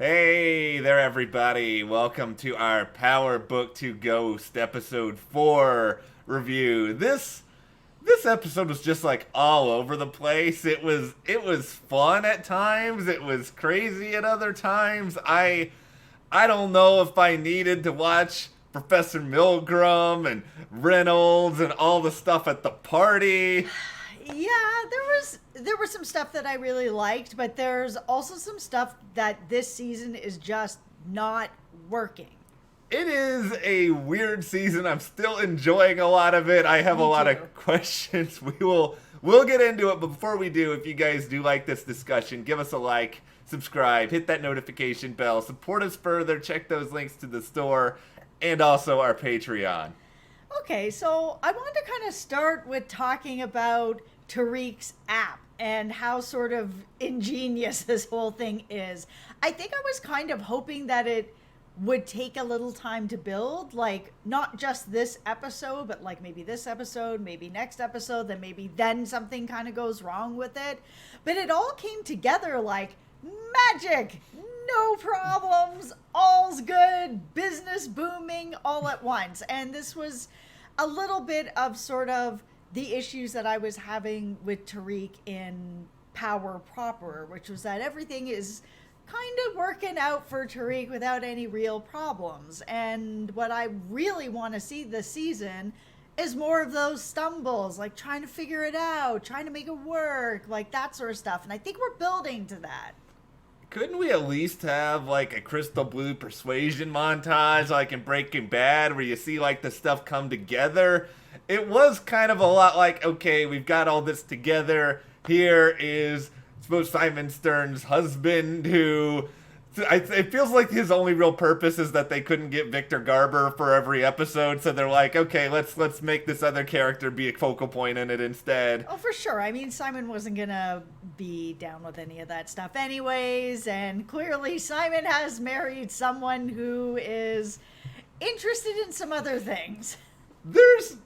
Hey there, everybody. Welcome to our Power Book to Ghost episode 4 review. This episode was just like all over the place. It was fun at times. It was crazy at other times. I don't know if I needed to watch Professor Milgram and Reynolds and all the stuff at the party. Yeah, there was some stuff that I really liked, but there's also some stuff that this season is just not working. It is a weird season. I'm still enjoying a lot of it. I have a Me lot too. of questions. We'll get into it, but before we do, if you guys do like this discussion, give us a like, subscribe, hit that notification bell, support us further, check those links to the store and also our Patreon. Okay, so I wanted to kind of start with talking about Tariq's app and how sort of ingenious this whole thing is. I think I was kind of hoping that it would take a little time to build, like not just this episode, but like maybe this episode, maybe next episode, then something kind of goes wrong with it. But it all came together like magic. No problems, all's good, business booming all at once. And this was a little bit of sort of the issues that I was having with Tariq in Power Proper, which was that everything is kind of working out for Tariq without any real problems. And what I really want to see this season is more of those stumbles, like trying to figure it out, trying to make it work, like that sort of stuff. And I think we're building to that. Couldn't we at least have like a crystal blue persuasion montage like in Breaking Bad where you see like the stuff come together? It was kind of a lot like, okay, we've got all this together. Here is, I suppose, Simon Stern's husband who... It feels like his only real purpose is that they couldn't get Victor Garber for every episode, so they're like, okay, let's make this other character be a focal point in it instead. Oh, for sure. I mean, Simon wasn't gonna be down with any of that stuff anyways, and clearly Simon has married someone who is interested in some other things. There's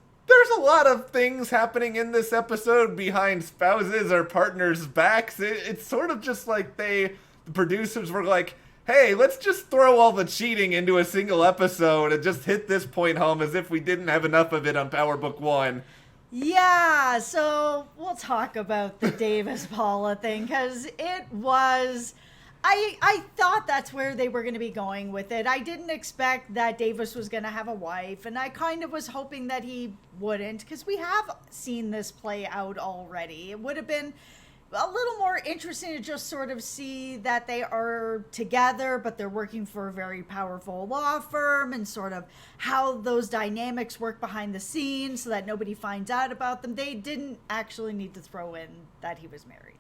a lot of things happening in this episode behind spouses or partners' backs. It's sort of just like the producers were like, hey, let's just throw all the cheating into a single episode and just hit this point home as if we didn't have enough of it on Power Book 1. Yeah, so we'll talk about the Davis Paula thing, because it was... I thought that's where they were going to be going with it. I didn't expect that Davis was going to have a wife, and I kind of was hoping that he wouldn't, because we have seen this play out already. It would have been a little more interesting to just sort of see that they are together, but they're working for a very powerful law firm, and sort of how those dynamics work behind the scenes so that nobody finds out about them. They didn't actually need to throw in that he was married.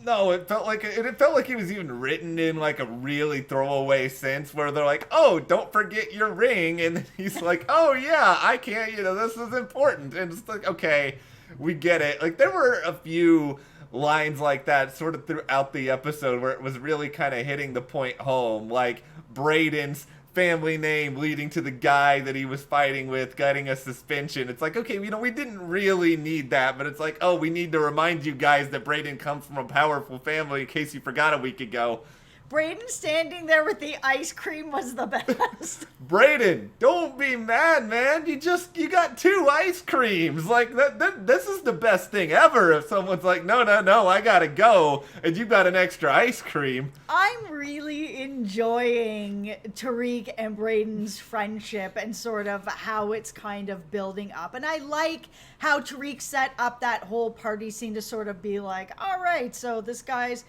No, it felt like he was even written in like a really throwaway sense where they're like, "Oh, don't forget your ring," and he's like, "Oh yeah, I can't. This is important." And it's like, okay, we get it. Like there were a few lines like that sort of throughout the episode where it was really kind of hitting the point home, like Braden's family name leading to the guy that he was fighting with getting a suspension. It's like, okay, we didn't really need that, but it's like, oh, we need to remind you guys that Braden comes from a powerful family in case you forgot a week ago. Braden standing there with the ice cream was the best. Braden, don't be mad, man. You got 2 ice creams. Like this is the best thing ever. If someone's like, no, I gotta go, and you got an extra ice cream. I'm really enjoying Tariq and Braden's friendship and sort of how it's kind of building up. And I like how Tariq set up that whole party scene to sort of be like, all right, so this guy's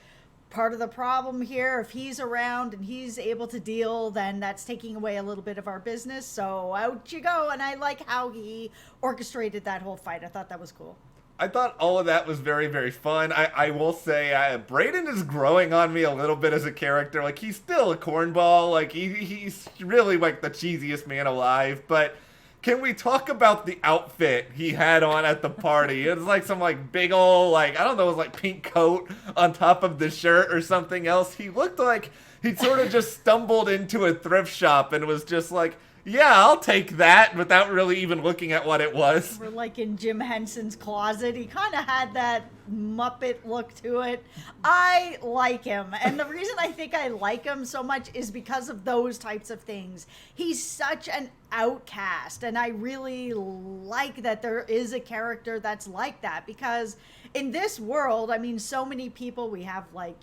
part of the problem here. If he's around and he's able to deal, then that's taking away a little bit of our business. So out you go. And I like how he orchestrated that whole fight. I thought that was cool. I thought all of that was very, very fun. I will say, Braden is growing on me a little bit as a character. Like, he's still a cornball. Like, he's really, like, the cheesiest man alive. But can we talk about the outfit he had on at the party? It was like some, like, big ol', like, I don't know, it was like pink coat on top of the shirt or something else. He looked like he'd sort of just stumbled into a thrift shop and was just like, yeah, I'll take that without really even looking at what it was. We're like in Jim Henson's closet. He kind of had that Muppet look to it. I like him. And the reason I think I like him so much is because of those types of things. He's such an outcast. And I really like that there is a character that's like that, because in this world, I mean, so many people, we have like,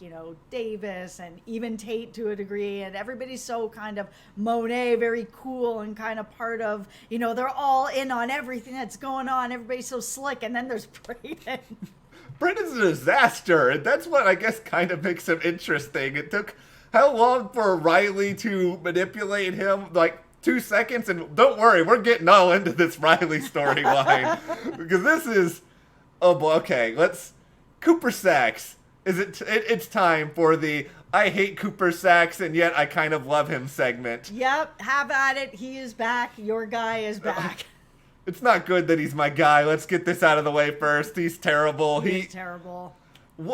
Davis and even Tate to a degree, and everybody's so kind of Monet, very cool and kind of part of, they're all in on everything that's going on. Everybody's so slick. And then there's Braden. Braden's a disaster, and that's what I guess kind of makes him interesting. It took how long for Riley to manipulate him? Like 2 seconds, and don't worry, we're getting all into this Riley storyline. Because this is... Oh boy, okay, Cooper Saxe. It's time for the I hate Cooper Saxe and yet I kind of love him segment. Yep, have at it. He is back. Your guy is back. It's not good that he's my guy. Let's get this out of the way first. He's terrible. He's terrible.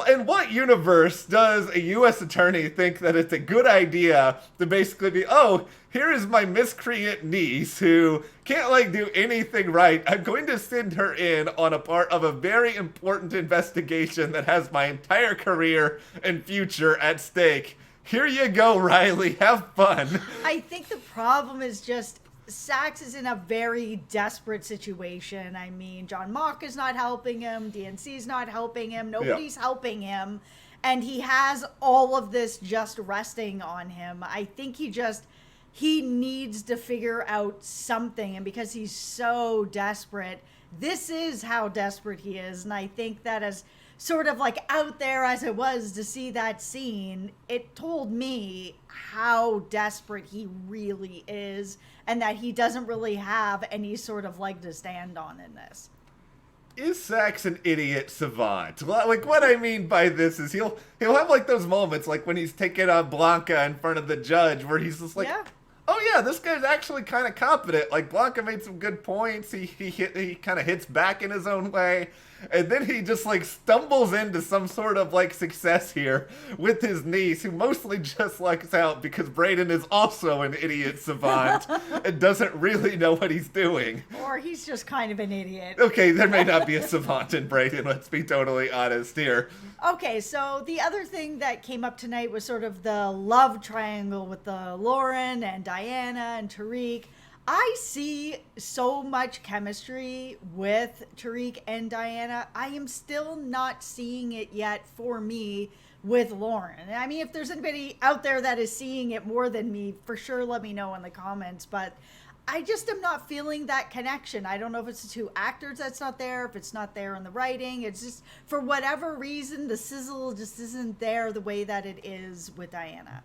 In what universe does a U.S. attorney think that it's a good idea to basically be, oh, here is my miscreant niece who can't, do anything right. I'm going to send her in on a part of a very important investigation that has my entire career and future at stake. Here you go, Riley. Have fun. I think the problem is just Saxe is in a very desperate situation. I mean, John Mock is not helping him. DNC's not helping him. Nobody's helping him. And he has all of this just resting on him. I think he needs to figure out something. And because he's so desperate, this is how desperate he is. And I think that as sort of out there as it was to see that scene, it told me how desperate he really is, and that he doesn't really have any sort of leg to stand on in this. Is Saxe an idiot savant? What I mean by this is he'll have those moments when he's taking on Blanca in front of the judge where he's just yeah. Oh yeah, this guy's actually kind of competent. Blanca made some good points. He kind of hits back in his own way, and then he just stumbles into some sort of success here with his niece, who mostly just lucks out because Braden is also an idiot savant and doesn't really know what he's doing. Or he's just kind of an idiot. Okay, there may not be a savant in Braden. Let's be totally honest here. Okay, so the other thing that came up tonight was sort of the love triangle with the Lauren and Diana and Tariq. I see so much chemistry with Tariq and Diana. I am still not seeing it yet for me with Lauren. I mean, if there's anybody out there that is seeing it more than me, for sure let me know in the comments. But I just am not feeling that connection. I don't know if it's the two actors that's not there, if it's not there in the writing. It's just, for whatever reason, the sizzle just isn't there the way that it is with Diana.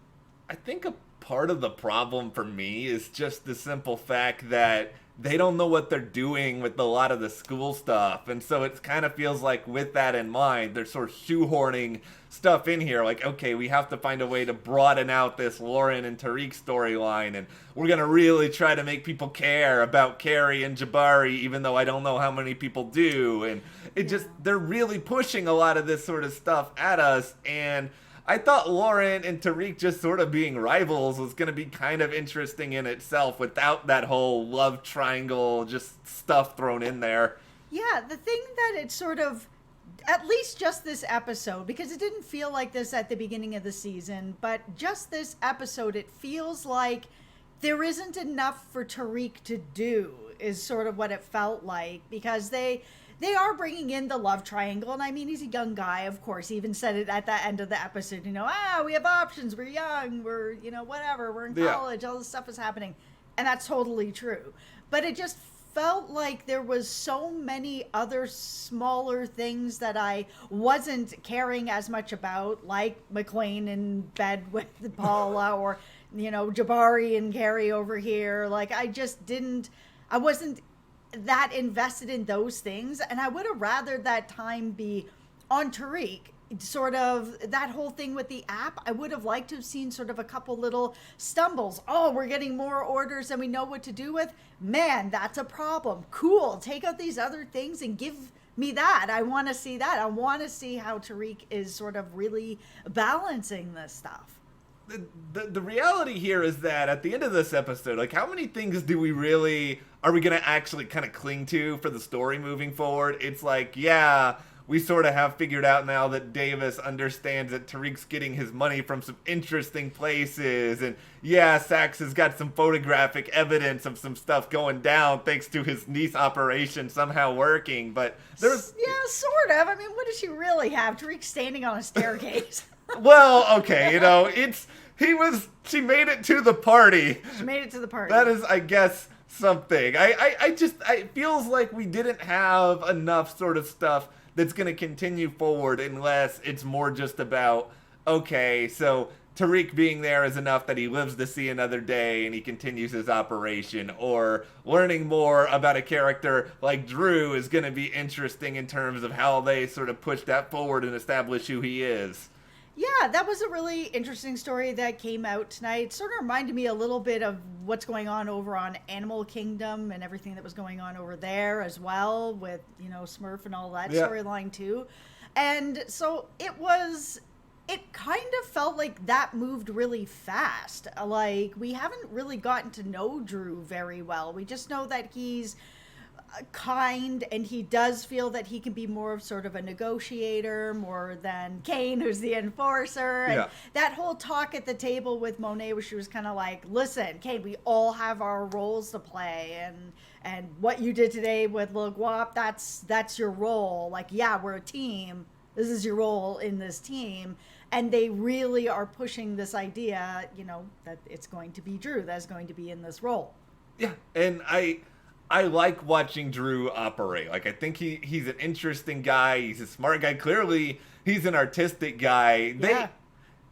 I think a part of the problem for me is just the simple fact that they don't know what they're doing with a lot of the school stuff. And so it kind of feels like with that in mind, they're sort of shoehorning stuff in here. Okay, we have to find a way to broaden out this Lauren and Tariq storyline. And we're going to really try to make people care about Carrie and Jabari, even though I don't know how many people do. And they're really pushing a lot of this sort of stuff at us. And I thought Lauren and Tariq just sort of being rivals was going to be kind of interesting in itself without that whole love triangle just stuff thrown in there. Yeah, the thing that it sort of, at least just this episode, because it didn't feel like this at the beginning of the season, but just this episode, it feels like there isn't enough for Tariq to do, is sort of what it felt like, because they are bringing in the love triangle, and I mean, he's a young guy, of course. He even said it at the end of the episode, we have options, we're young, we're, whatever, we're in college, all this stuff is happening. And that's totally true. But it just felt like there was so many other smaller things that I wasn't caring as much about, like McLean in bed with Paula, or, Jabari and Carrie over here. I wasn't that invested in those things, and I would have rather that time be on Tariq. Sort of that whole thing with the app, I would have liked to have seen sort of a couple little stumbles. Oh, we're getting more orders than we know what to do with. Man, that's a problem. Cool, take out these other things and give me that. I want to see that. I want to see how Tariq is sort of really balancing this stuff. the reality here is that at the end of this episode, like, how many things are we going to actually kind of cling to for the story moving forward? It's like, yeah, we sort of have figured out now that Davis understands that Tariq's getting his money from some interesting places. And yeah, Saxe has got some photographic evidence of some stuff going down thanks to his niece operation somehow working. But there's... Yeah, sort of. I mean, what does she really have? Tariq standing on a staircase. Well, okay, she made it to the party. She made it to the party. That is, I guess, something. It feels like we didn't have enough sort of stuff that's going to continue forward unless it's more just about, okay, so Tariq being there is enough that he lives to see another day and he continues his operation, or learning more about a character like Drew is going to be interesting in terms of how they sort of push that forward and establish who he is. Yeah, that was a really interesting story that came out tonight. It sort of reminded me a little bit of what's going on over on Animal Kingdom and everything that was going on over there as well with, Smurf and all that storyline too. And so it kind of felt like that moved really fast. Like, we haven't really gotten to know Drew very well. We just know that he's kind, and he does feel that he can be more of sort of a negotiator more than Kane, who's the enforcer. And that whole talk at the table with Monet, where she was kind of like, listen, Kane, we all have our roles to play, and what you did today with Lil Guap, that's your role. Like, yeah, we're a team. This is your role in this team. And they really are pushing this idea, that it's going to be Drew that's going to be in this role. Yeah, and I like watching Drew operate. Like, I think he's an interesting guy. He's a smart guy. Clearly, he's an artistic guy. Yeah.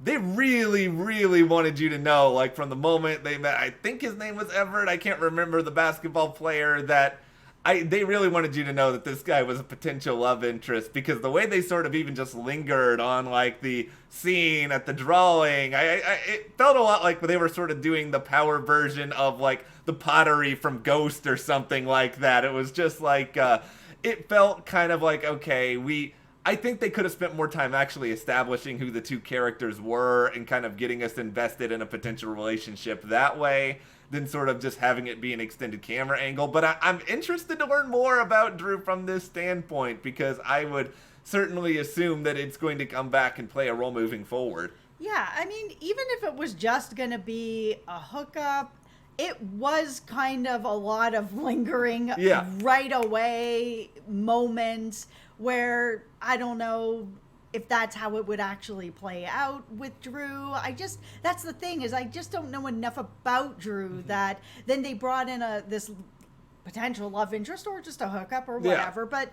They really, really wanted you to know, like, from the moment they met, I think his name was Everett. I can't remember the basketball player that... They really wanted you to know that this guy was a potential love interest, because the way they sort of even just lingered on, like, the scene at the drawing, it felt a lot like they were sort of doing the power version of, like, the pottery from Ghost or something like that. It was just like, it felt kind of like, okay, I think they could have spent more time actually establishing who the two characters were and kind of getting us invested in a potential relationship that way than sort of just having it be an extended camera angle. But I'm interested to learn more about Drew from this standpoint, because I would certainly assume that it's going to come back and play a role moving forward. Yeah, I mean, even if it was just going to be a hookup, it was kind of a lot of lingering right away moments where, I don't know if that's how it would actually play out with Drew. That's the thing, is I just don't know enough about Drew that then they brought in this potential love interest or just a hookup or whatever, but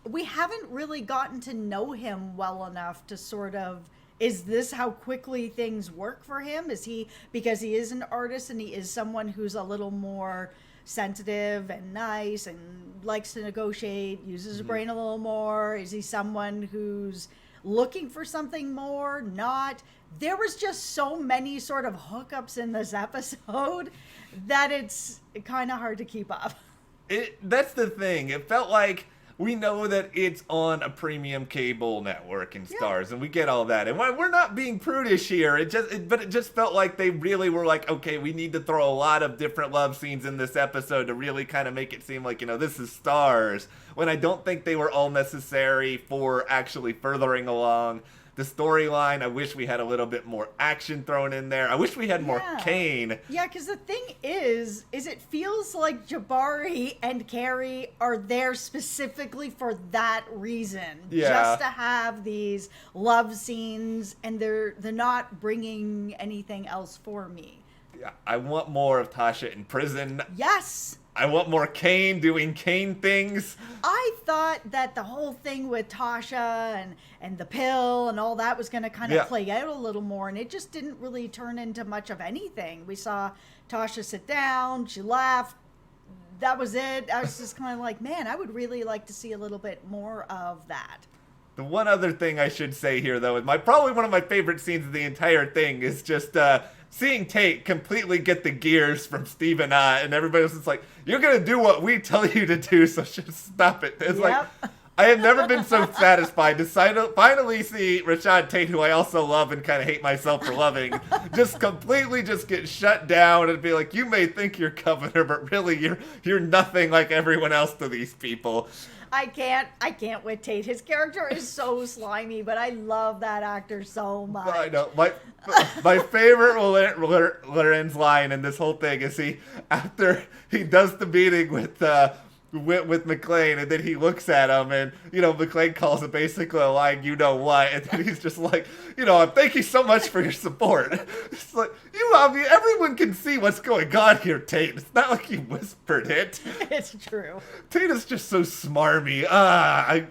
we haven't really gotten to know him well enough to sort of, is this how quickly things work for him? Is he, because he is an artist and he is someone who's a little more sensitive and nice and likes to negotiate, uses his brain a little more? Is he someone who's looking for something more? Not. There was just so many sort of hookups in this episode that it's kind of hard to keep up. That's the thing. It felt like, we know that it's on a premium cable network in Starz, and we get all that. And we're not being prudish here. But it just felt like they really were like, okay, we need to throw a lot of different love scenes in this episode to really kind of make it seem like, this is Starz. When I don't think they were all necessary for actually furthering along the storyline. I wish we had a little bit more action thrown in there. I wish we had more Kane. Yeah, because the thing is it feels like Jabari and Carrie are there specifically for that reason. Yeah. Just to have these love scenes, and they're not bringing anything else for me. Yeah, I want more of Tasha in prison. Yes. I want more Kane doing Kane things. I thought that the whole thing with Tasha and the pill and all that was going to kind of play out a little more, and it just didn't really turn into much of anything. We saw Tasha sit down, she laughed, that was it. I was just kind of like, man, I would really like to see a little bit more of that. The one other thing I should say here, though, is probably one of my favorite scenes of the entire thing is just seeing Tate completely get the gears from Steve and I, and everybody else is like, you're going to do what we tell you to do, so just stop it. It's like, I have never been so satisfied to finally see Rashad Tate, who I also love and kind of hate myself for loving, just completely just get shut down and be like, you may think you're governor, but really you're nothing like everyone else to these people. I can't with Tate. His character is so slimy, but I love that actor so much. I know. My favorite Lorenz line in this whole thing is after he does the meeting with McClane, and then he looks at him, and McClane calls it basically a line, you know what, and then he's just like, thank you so much for your support. It's like, everyone can see what's going on here, Tate. It's not like you whispered it. It's true. Tate is just so smarmy.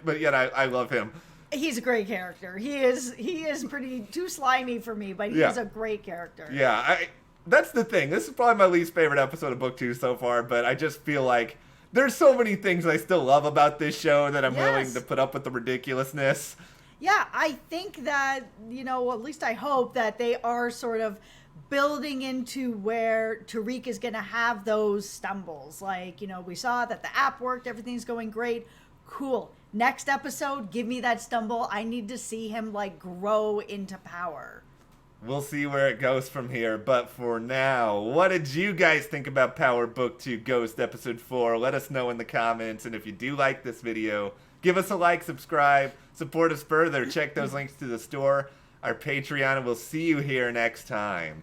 But yet I love him. He's a great character. He is pretty too slimy for me, but he is a great character. Yeah, that's the thing. This is probably my least favorite episode of Book 2 so far, but I just feel like there's so many things I still love about this show that I'm willing to put up with the ridiculousness. Yeah, I think that, at least I hope that they are sort of building into where Tariq is going to have those stumbles. Like, we saw that the app worked, everything's going great. Cool. Next episode, give me that stumble. I need to see him, grow into power. We'll see where it goes from here, but for now, what did you guys think about Power Book 2 Ghost Episode 4? Let us know in the comments, and if you do like this video, give us a like, subscribe, support us further, check those links to the store, our Patreon, and we'll see you here next time.